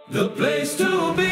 The place to be,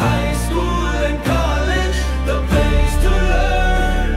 high school and college. The place to learn,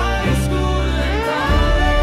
high school and college.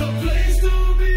The place to be,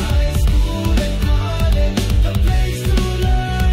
high school and college. The place to learn,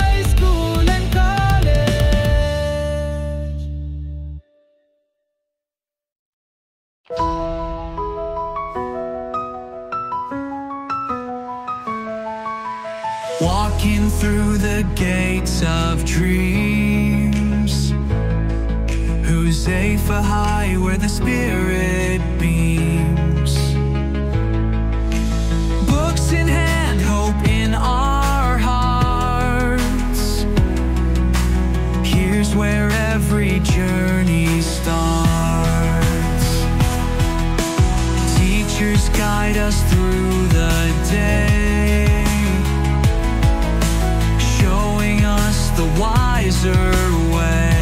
high school and college. Walking through the gates of dreams, Huzaifah High, where the spirit beams. Books in hand, hope in our hearts. Here's where every journey starts. Teachers guide us through the day, showing us the wiser way.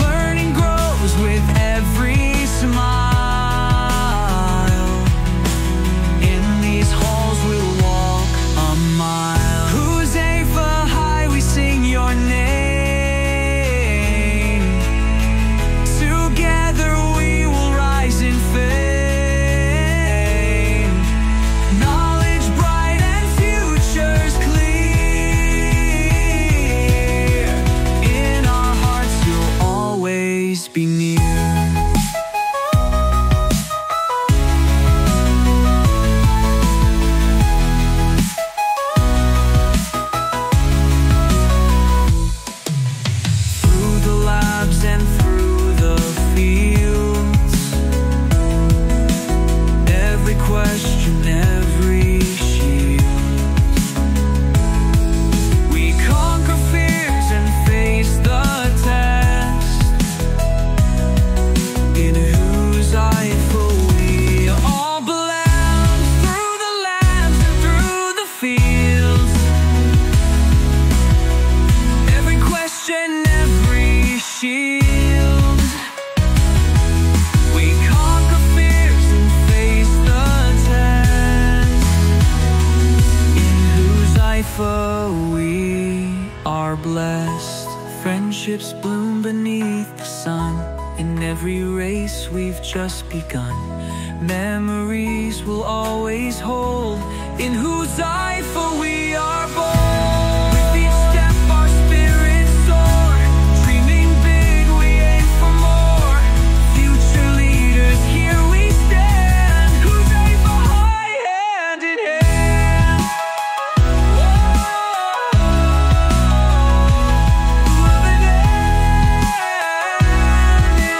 Learning grows with every smile. In these halls we'll walk a mile. Huzaifah High, we sing your name. Together we will rise in fame. Knowledge bright and futures clean. In every race we've just begun, memories we'll always hold, in whose Haifa we are born. With each step our spirits soar, dreaming big we aim for more. Future leaders, here we stand, whose Haifa high hand in hand. Loving hand in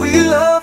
We love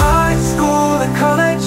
High School and College.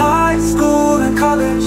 High School and College.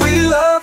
We love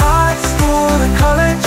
High School and College.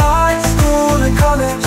High School and College.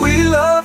We love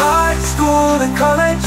High School and College.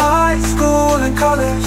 High School and College.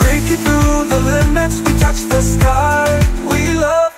Breaking through the limits we touch the sky. We love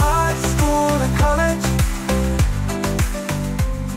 High School and College.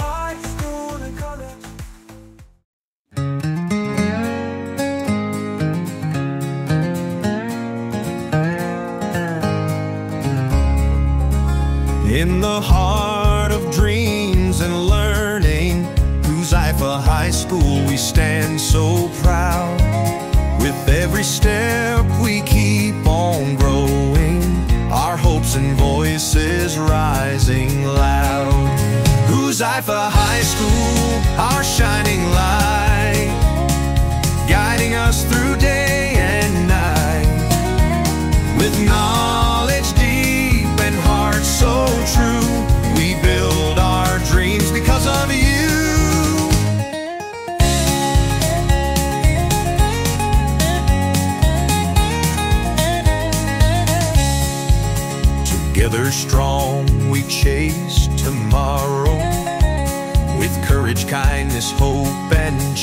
High School and College. In the heart of dreams and learning, Huzaifah High School we stand so proud. With every step we keep on growing, our hopes and voices rising loud. Huzaifah High School, our shining light, guiding us through day and night. With knowledge deep and heart so true, we build our dreams because of you. Together strong we chase tomorrow, with courage, kindness, hope and